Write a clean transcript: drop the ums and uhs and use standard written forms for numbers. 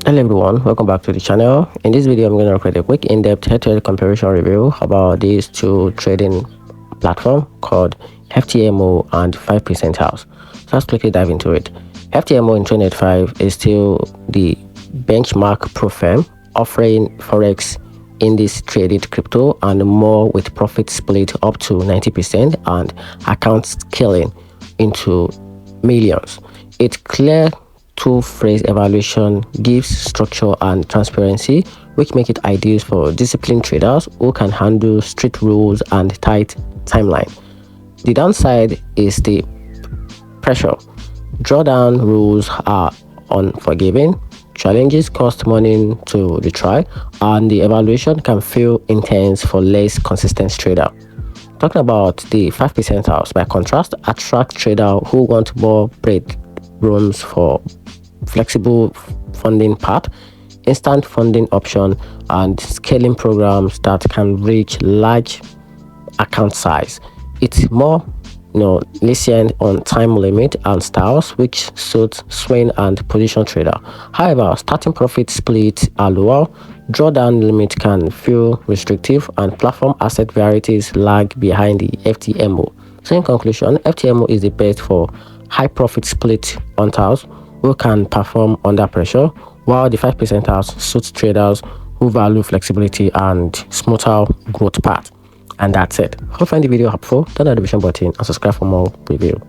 Hello everyone, welcome back to the channel. In this video, I'm going to create a quick in-depth head-to-head comparison review about these two trading platform called FTMO and 5% House. So let's quickly dive into it. FTMO in 2025 is still the benchmark pro firm offering forex index traded crypto and more, with profit split up to 90% and account scaling into millions. It's clear two-phase evaluation gives structure and transparency, which make it ideal for disciplined traders who can handle strict rules and tight timeline. The downside is the pressure. Drawdown rules are unforgiving, challenges cost money to retry, and the evaluation can feel intense for less consistent trader. Talking about the 5% house, by contrast, attract traders who want more bread rooms for flexible funding path, instant funding option, and scaling programs that can reach large account size. It's more lenient on time limit and styles, which suits swing and position trader. However, starting profit splits are lower, drawdown limit can feel restrictive, and platform asset varieties lag behind the FTMO. So in conclusion, FTMO is the best for high profit split hunters who can perform under pressure, while the 5% house suits traders who value flexibility and smoother growth path. And that's it. Hope you find the video helpful. Turn on the notification button and subscribe for more review.